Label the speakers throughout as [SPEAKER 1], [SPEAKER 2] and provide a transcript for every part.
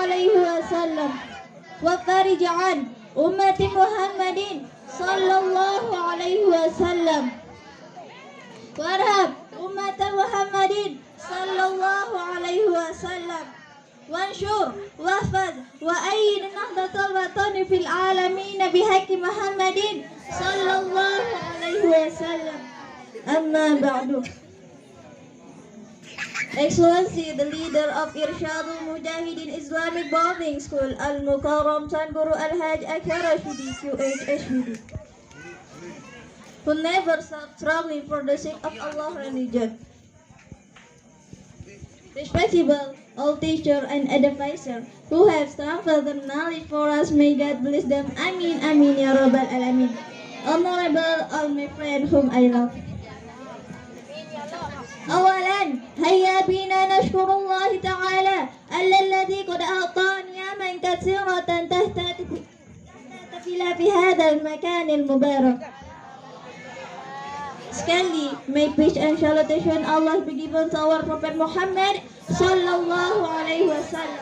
[SPEAKER 1] عليه وسلم وفرج عن أمة محمد صلى الله عليه وسلم وارحم أمة محمد صلى الله عليه وسلم وانشر واحفظ وأيد نهضة الوطن في العالمين بحق محمد صلى الله عليه وسلم. أما بعد. Excellency, the leader of Irshadul Mujahidin Islamic Boarding School, Al-Mukarram Tuan Guru Al-Haj Akhir Rashidi, QHHBD, who never stopped struggling for the sake of Allah's religion. Respectable all teachers and advisors who have transferred the knowledge for us, may God bless them. Amin, amin, ya Rabbal Alamin. Honorable all my friends whom I love. أولا هيا بنا نشكر الله تعالى الذي قد أعطاني نعما كثيرة تحتفل في هذا المكان المبارك. Sekali, may peace and salutation Allah be given to our Prophet Muhammad sallallahu alaihi wasallam,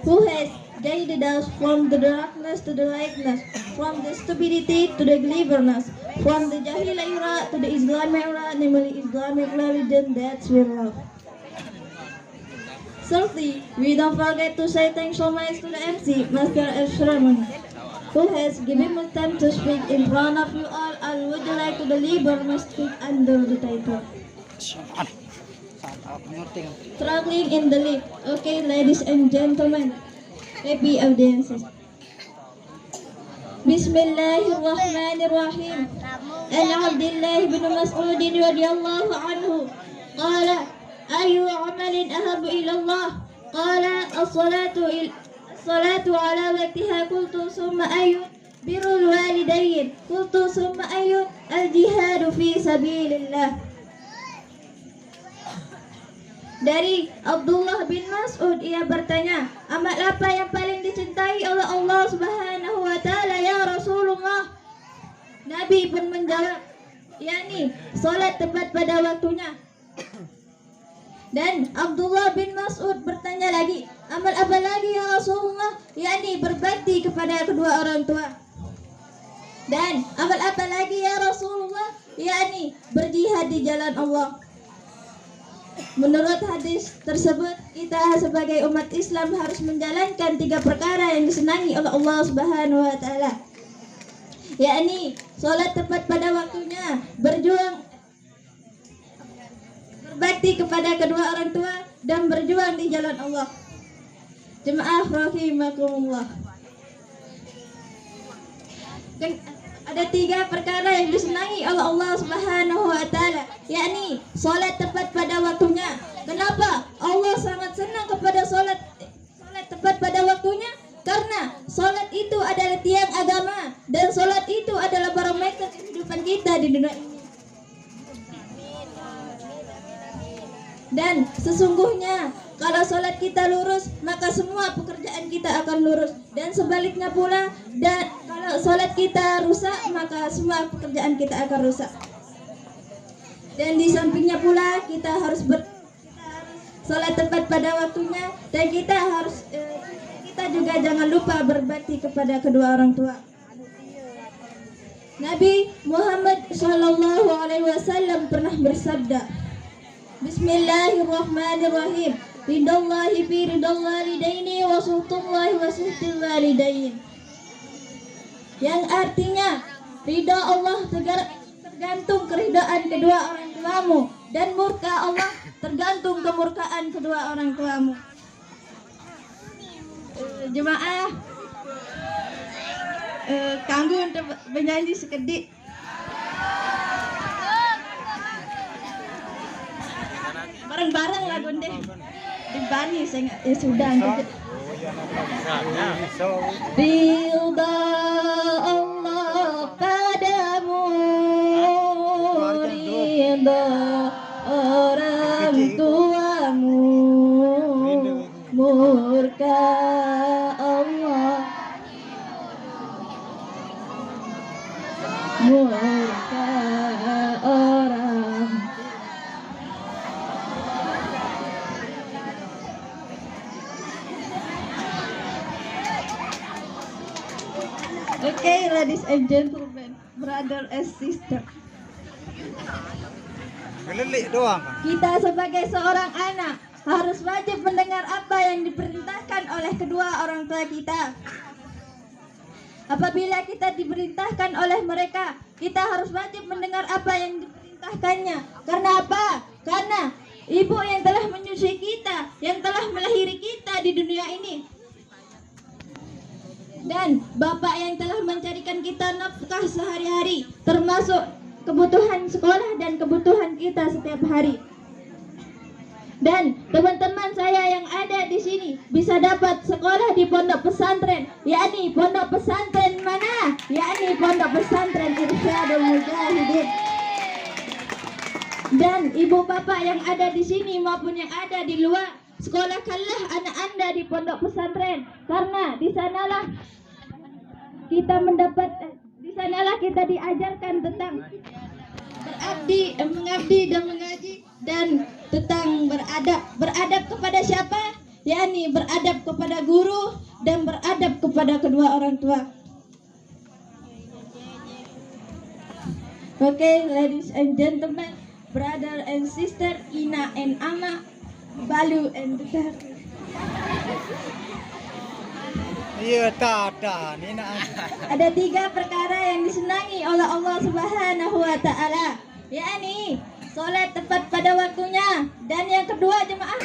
[SPEAKER 1] who has guided us from the darkness to the lightness, from the stupidity to the cleverness, from the Jahil era to the Islamic era, namely Islamic religion that we love. Thirdly, we don't forget to say thanks so much to the MC, Master of Ceremony, who has given us time to speak in front of you all, and would you like to deliver my speech under the title Traveling in the Lift. Okay, ladies and gentlemen, happy audiences. Bismillahirrahmanirrahim. An Abdullah bin Mas'ud radhiyallahu anhu qala ayu amalin ahabu ila Allah qala as-salatu ala waqtiha qultu summa ayu birrul walidayn qultu summa ayu al-jihadu fi sabilillah. Dari Abdullah bin Mas'ud, ia bertanya, amal apa yang paling dicintai oleh Allah Subhanahu wa Ta'ala ya Rasulullah? Nabi pun menjawab, yakni salat tepat pada waktunya. Dan Abdullah bin Mas'ud bertanya lagi, amal apa lagi ya Rasulullah? Yakni berbakti kepada kedua orang tua. Dan amal apa lagi ya Rasulullah? Yakni berjihad di jalan Allah. Menurut hadis tersebut, kita sebagai umat Islam harus menjalankan 3 perkara yang disenangi oleh Allah Subhanahu wa Ta'ala, yakni salat tepat pada waktunya, berbakti kepada kedua orang tua, dan berjuang di jalan Allah. Jemaah rahimakumullah. Ada 3 perkara yang disenangi oleh Allah Subhanahu wa Ta'ala, yakni salat tepat pada waktunya. Kenapa Allah sangat senang kepada salat tepat pada waktunya? Karena salat itu adalah tiang agama, dan salat itu adalah barometer kehidupan kita di dunia ini. Dan sesungguhnya kalau salat kita lurus, maka semua pekerjaan kita akan lurus. Dan sebaliknya pula, dan kalau salat kita rusak, maka semua pekerjaan kita akan rusak. Dan di sampingnya pula, kita harus salat tepat pada waktunya, dan kita juga jangan lupa berbakti kepada kedua orang tua. Nabi Muhammad sallallahu alaihi wasallam pernah bersabda, Bismillahirrahmanirrahim. Ridallahi fi ridal walidaini wa suhtullahi wa suhtil walidain. Yang artinya, ridha Allah tergantung keridhaan kedua orang tuamu, dan murka Allah tergantung kemurkaan kedua orang tuamu. Jemaah, kanggo untuk menyanyi sekedik. Bareng-bareng lagu deh. Dibani saya ya sudah. Ridha Allah padamu, ridha orang tuamu, murka Allah, murka orang. Okay, ladies and gentlemen, brother and sister.
[SPEAKER 2] Gelelik doang.
[SPEAKER 1] Kita sebagai seorang anak harus wajib mendengar apa yang diperintahkan oleh kedua orang tua kita. Apabila kita diperintahkan oleh mereka, kita harus wajib mendengar apa yang diperintahkannya. Karena apa? Karena ibu yang telah menyusui kita, yang telah melahiri kita di dunia ini, dan bapak yang telah mencarikan kita nafkah sehari-hari, termasuk kebutuhan sekolah dan kebutuhan kita setiap hari. Dan teman-teman saya yang ada di sini bisa dapat sekolah di pondok pesantren, yakni pondok pesantren mana? Yakni pondok pesantren Irsyadul Mujahidin. Dan ibu bapak yang ada di sini maupun yang ada di luar, sekolahkanlah anak Anda di pondok pesantren, karena di sanalah kita diajarkan tentang mengabdi dan mengaji, dan tentang beradab kepada siapa? Yakni beradab kepada guru dan beradab kepada kedua orang tua. Okay, ladies and gentlemen, brother and sister, Ina and Ama, Balu and Dudar.
[SPEAKER 2] Iya, tak. Ini nak.
[SPEAKER 1] Ada 3 perkara yang disenangi oleh Allah Subhanahu wa Ta'ala, yakni sholat tepat pada waktunya, dan yang kedua jemaah.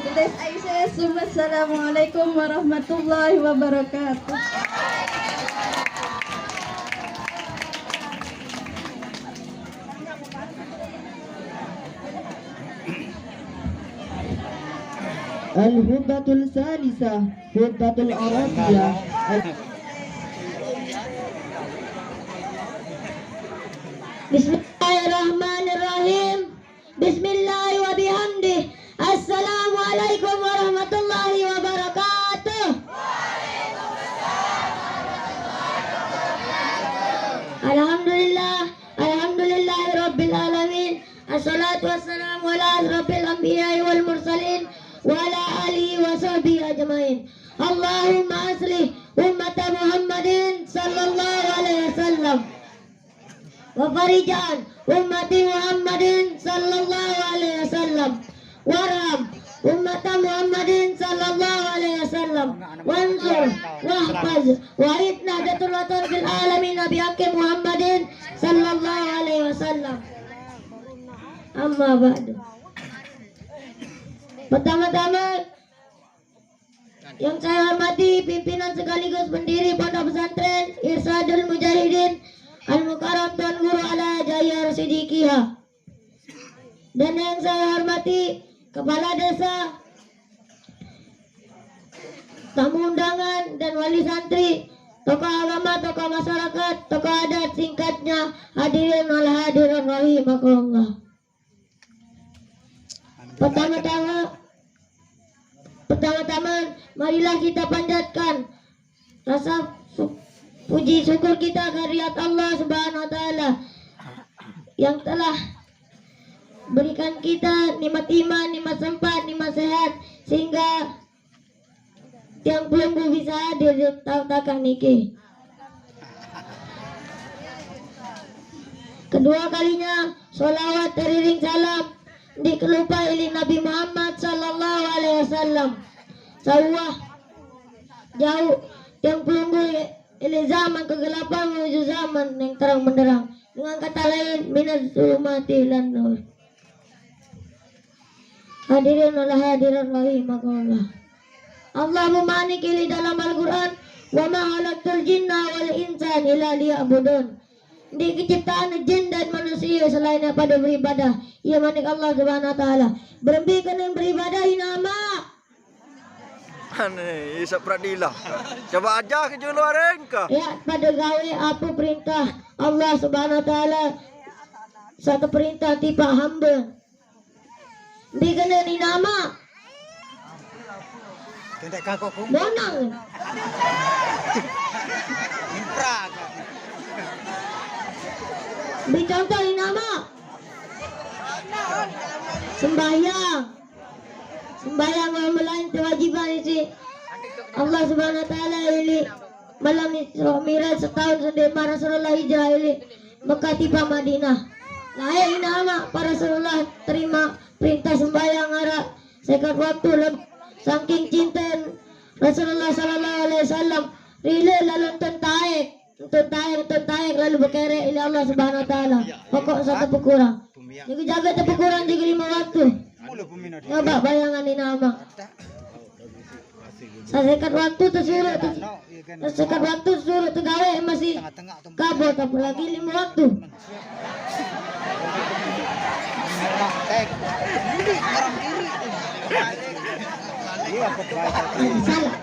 [SPEAKER 1] Tulis Aisyah. Assalamualaikum warahmatullahi wabarakatuh.
[SPEAKER 3] Al-Hubbatul Salisah, Hubbatul Arabiyah. Bismillahirrahmanirrahim. Bismillah wa bihamdih. Assalamualaikum warahmatullahi wabarakatuh. Alhamdulillahi rabbil alamin. Assalatu wassalamu ala asrafil anbiya'i wal mursalin wa ala alihi wa sahbihi ajmain. Allahumma aslih ummata Muhammadin sallallahu alaihi wasallam wa farijan ummati Muhammadin sallallahu alaihi wasallam warham ummata Muhammadin sallallahu alaihi wasallam wansur wahfaz wa'id nahdatul watan fil alamin nabi hakim Muhammadin sallallahu alaihi wasallam. Amma ba'du. Pertama-tama yang saya hormati pimpinan sekaligus pendiri Pondok Pesantren Irsyadul Mujahidin Al-Mukarram Tuan Guru Ala Jaya Siddiqiyah, dan yang saya hormati kepala desa, tamu undangan dan wali santri, tokoh agama, tokoh masyarakat, tokoh adat, singkatnya hadirin wal hadirin rahimakumullah. Pertama-tama marilah kita panjatkan rasa puji syukur kita kehadirat Allah Subhanahu wa Ta'ala yang telah berikan kita nikmat iman, nikmat sempat, nikmat sehat, sehingga tiang pelenggu bisa hadir di tautakan niki. Kedua kalinya sholawat teriring salam dikelupai oleh Nabi Muhammad sallallahu alaihi wasallam. Sawah jauh tiang pelenggu oleh zaman kegelapan menuju zaman yang terang benderang. Dengan kata lain, minaz zulumati ilan nur. Hadirin wal hadirat rahimakumullah. Allah memanggil dalam Al-Quran, wa ma khalaqtul jinna wal insan illa liya'budun. Di ciptaan jin dan manusia selain daripada beribadah. Ia manik Allah Subhanahu wa Ta'ala. Berhentikan yang beribadah nama.
[SPEAKER 2] Aneh, Isa Pradila. Coba aja ke luar engkau.
[SPEAKER 3] Ya, pada gawe apa perintah Allah Subhanahu wa Ta'ala. Satu perintah tipe hamba. Dikenal nama.
[SPEAKER 2] Tidak kakakku.
[SPEAKER 3] Monang.
[SPEAKER 2] Imprak.
[SPEAKER 3] Dicontoh nama. Sembahyang. Sembahyang malam lain kewajiban isi. Allah Subhanahu wa taala ili malam Isra Miraj setahun sedema Rasulullah hijrah ili Mekah tiba Madinah. Layak nama para Rasulullah terima perintah sembahyang arah sekat waktu saking cinta Rasulullah sallallahu alaihi wasallam rela lalu tentaik lalu berkerek ila Allah Subhanahu wa taala. Pokok satu pekurang. Jadi jaga terpekurang juga 5 waktu. Coba bayangan ini nama. Sekat waktu tersuruh sekat waktu suruh tegawe masih kabut apalagi 5 waktu. Salah.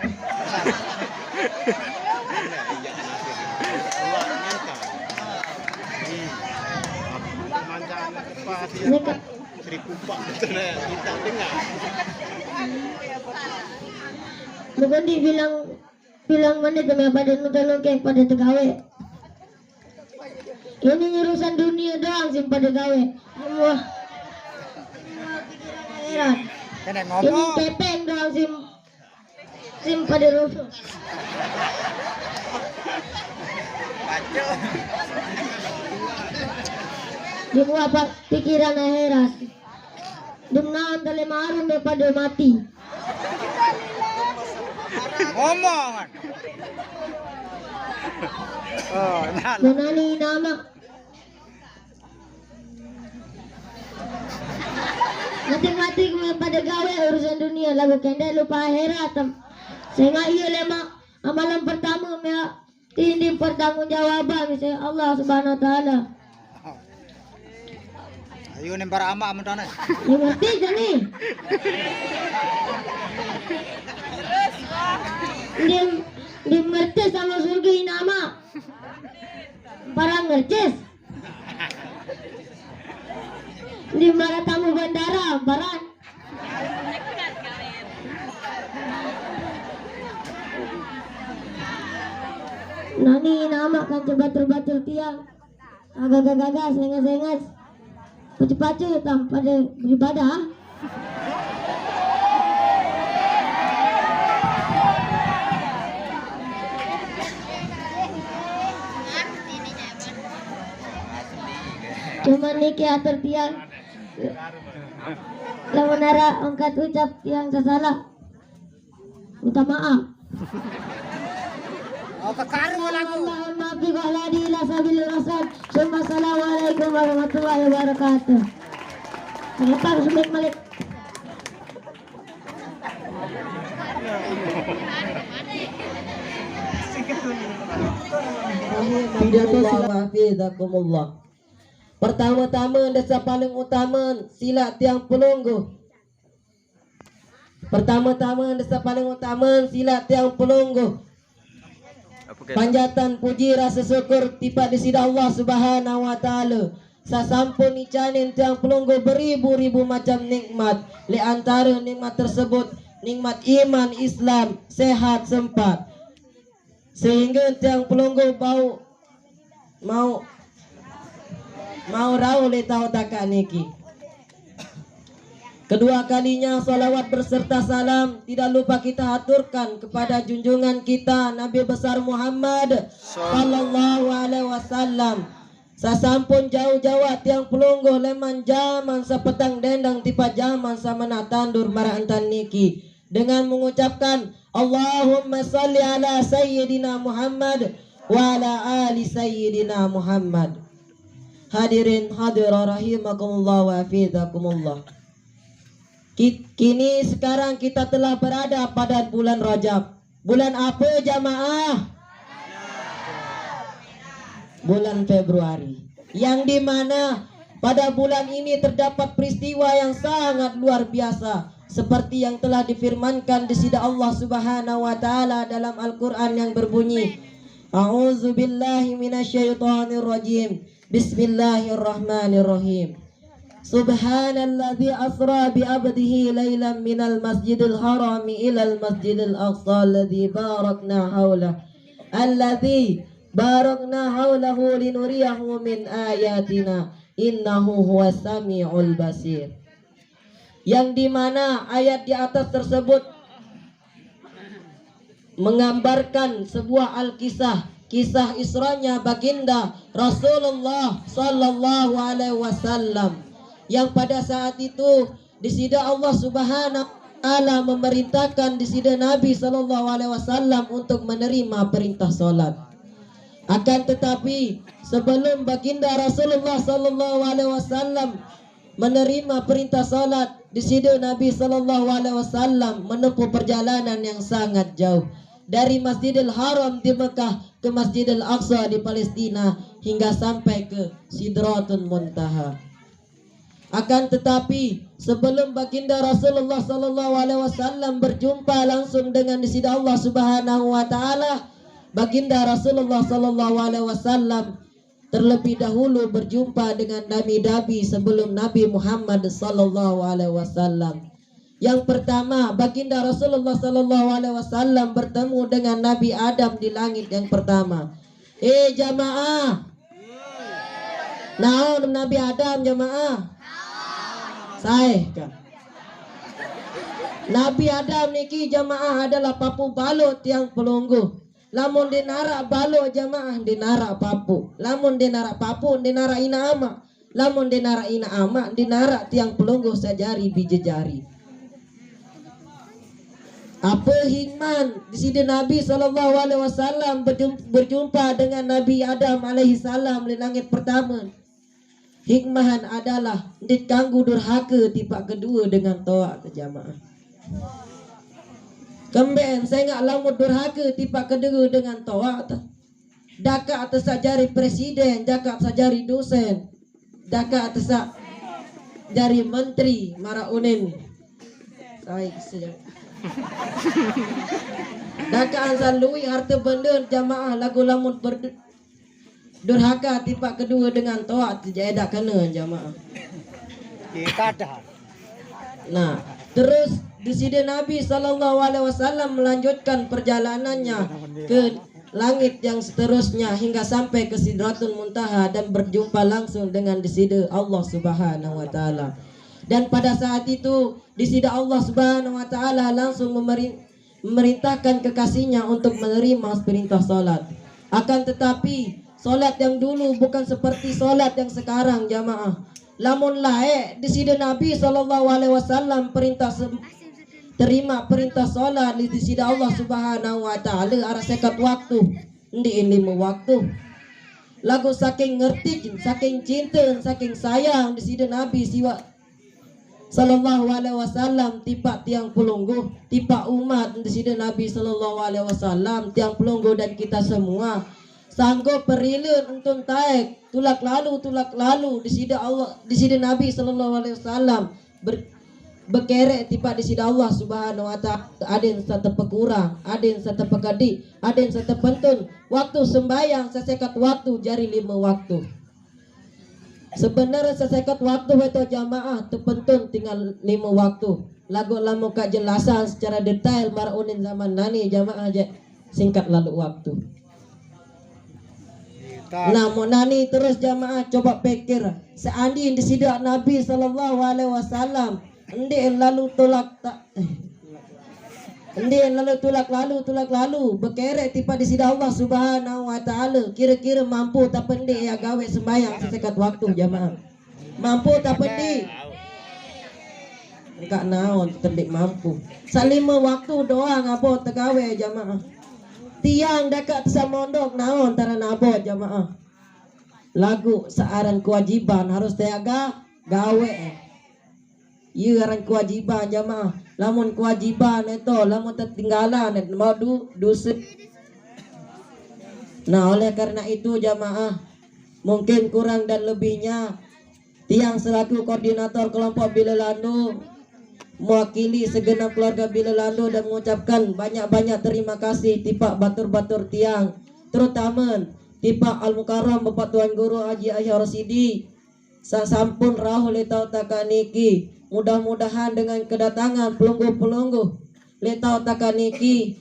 [SPEAKER 3] Bukan bilang mana kami pada nutolong pada tegawe. Ini urusan dunia doang sih pada gawe. Wah. Ini kepeng doang sim pada rusuh. Di apa pikiran akhirat. Dengan telemarum daripada mati.
[SPEAKER 4] Ngomongan. Oh,
[SPEAKER 3] Menani nama. Nanti mati pada gawe urusan dunia lagu kenda lupa akhirat. Sehingga iya lema amalan pertama mea tindim pertanggungjawaban misalnya Allah Subhanahu wa taala.
[SPEAKER 4] Ayo nempar ama amun tanah.
[SPEAKER 3] Ya ngerti jani. Dia ngerti sama surga ini nama. Barang ngertis. Di mana tamu bandara barang. Nani nama kan batul-batul tiang. Agak-agak sengat-sengat. Pacu-pacu tam pada beribadah. Cuma niki atur tiang. Lawan nara angkat ucap tiang sasalah. Minta maaf.
[SPEAKER 4] Oh, kekaru lagu.
[SPEAKER 3] Assalamualaikum warahmatullahi wabarakatuh. Kenapa harus balik?
[SPEAKER 5] Pidato hafizakumullah. Pertama-tama desa paling utama sila tiang pelungguh. Panjatan puji rasa syukur tiba di sida Allah Subhanahu wa taala. Sasampun icanin tiang pelungguh beribu-ribu macam nikmat. Li antara nikmat tersebut nikmat iman Islam sehat sempat. Sehingga tiang pelungguh mau rau le tau takak niki. Kedua kalinya salawat berserta salam tidak lupa kita aturkan kepada junjungan kita Nabi besar Muhammad sallallahu alaihi wasallam. Sasampun jauh-jauh tiang pelungguh leman jaman sapetang dendang tipa jaman samana tandur marantan niki dengan mengucapkan Allahumma salli ala sayyidina Muhammad wa ala ali sayyidina Muhammad. Hadirin hadirat rahimakumullah wa hafizakumullah. Kini sekarang kita telah berada pada bulan Rajab. Bulan apa jamaah? Bulan Februari. Yang dimana pada bulan ini terdapat peristiwa yang sangat luar biasa. Seperti yang telah difirmankan di sida Allah Subhanahu wa taala dalam Al-Qur'an yang berbunyi A'udzu billahi minasyaitonir rajim. Bismillahirrahmanirrahim. Subhanalladzi asra bi 'abdihi lailan minal masjidil harami ilal masjidil aqsa alladzi barakna haulahu linuriyahu min ayatina innahu huwas samiul basir. Yang dimana ayat di atas tersebut menggambarkan sebuah kisah Isra'nya baginda Rasulullah sallallahu alaihi wasallam, yang pada saat itu di sini Allah Subhanahu wa taala memerintahkan di sini Nabi sallallahu alaihi wasallam untuk menerima perintah salat. Akan tetapi sebelum baginda Rasulullah sallallahu alaihi wasallam menerima perintah salat, di sini Nabi sallallahu alaihi wasallam menempuh perjalanan yang sangat jauh dari Masjidil Haram di Mekah ke Masjidil Aqsa di Palestina hingga sampai ke Sidratul Muntaha. Akan tetapi sebelum baginda Rasulullah sallallahu alaihi wasallam berjumpa langsung dengan di sisi Allah Subhanahu wa taala, baginda Rasulullah sallallahu alaihi wasallam terlebih dahulu berjumpa dengan nabi-nabi sebelum Nabi Muhammad sallallahu alaihi wasallam. Yang pertama, baginda Rasulullah sallallahu alaihi wasallam bertemu dengan Nabi Adam di langit yang pertama. Jamaah. Naon Nabi Adam jamaah? Saya kan. Nabi Adam niki jamaah adalah papu balut yang pelunggu. Lamun dinarak balut jamaah dinarak papu. Lamun dinarak papu dinarak ina ama. Lamun dinarak ina ama dinarak tiang pelunggu sejari biji jari. Apa hikmah di sini Nabi sallallahu alaihi wasallam berjumpa dengan Nabi Adam alaihi salam di langit pertama? Hikmahan adalah ditanggu durhaka tipak kedua dengan toa ke jamaah. Kemben saya nggak lamun durhaka tipak kedua dengan toa. Daka atas jari presiden, daka atas jari dosen, daka atas jari menteri mara unin. Saya saja. Daka ansan lui harta benda jamaah lagu lamun durhaka tipak kedua dengan toa tidak kena jamaah.
[SPEAKER 4] Dikadah.
[SPEAKER 5] Nah, terus di sini Nabi sallallahu alaihi wasallam melanjutkan perjalanannya ke langit yang seterusnya hingga sampai ke Sidratul Muntaha dan berjumpa langsung dengan di sini Allah Subhanahu wa taala. Dan pada saat itu di sini Allah Subhanahu wa taala langsung memerintahkan kekasihnya untuk menerima perintah salat. Akan tetapi solat yang dulu bukan seperti solat yang sekarang jamaah. Lamun lae di sini Nabi sallallahu alaihi wasallam terima perintah solat di sisi Allah Subhanahu wa taala arah sekat waktu di 5 waktu. Lagu saking ngerti, saking cinta, saking sayang di sini Nabi sallallahu alaihi wasallam tipak tiang pelunggu, tipak umat di sini Nabi sallallahu alaihi wasallam tiang pelunggu dan kita semua sanggup perilun untuk taek tulak lalu di sini Allah di sini Nabi sallallahu alaihi wasallam berkerek tipak di sini Allah Subhanahu wa taala. Ada yang satu pekurang, ada yang satu pekadi, ada yang satu pentun waktu sembahyang sesekat waktu jari 5 waktu. Sebenarnya sesekat waktu itu jamaah terpentun tinggal 5 waktu. Lagu lamu kejelasan secara detail marunin zaman nani jamaah aja singkat lalu waktu. Nah, mau nani terus jamaah coba pikir, seandainya di sini Nabi sallallahu alaihi wasallam lalu tulak lalu berkerek tiba di sini Allah Subhanahu wa taala, kira-kira mampu tak pendi ya gawe sembahyang sesekat waktu jamaah. Mampu tak pendi? Enggak naon terdik mampu. Salima waktu doang apa tegawe jamaah. Tiang dekat samondok naon tara nabot jamaah. Lagu searan kewajiban harus tiaga gawe. Ieu aran kewajiban jamaah. Lamun kewajiban itu lamun tertinggalan mau dosa. Nah, oleh karena itu jamaah, mungkin kurang dan lebihnya tiang selaku koordinator kelompok Bilelando mewakili segenap keluarga Bilelando dan mengucapkan banyak-banyak terima kasih tipak batur-batur tiang, terutama tipak Al-Mukarram Bapak Tuan Guru Haji Ahyar Rasidi sampun rahul letau takaniki. Mudah-mudahan dengan kedatangan pelunggu-pelunggu letau takaniki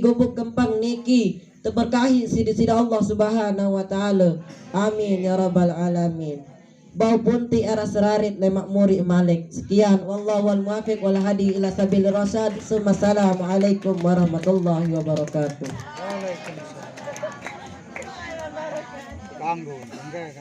[SPEAKER 5] gubuk kempang niki terberkahi sidi Allah Subhanahu wa taala. Amin ya rabbal alamin. bau bunti aras rarit lemak muri malik. Sekian, wallahu wal muwafiq wal hadi ila sabil rasyad. Assalamualaikum warahmatullahi wabarakatuh.
[SPEAKER 4] Waalaikumsalam. Ganggu.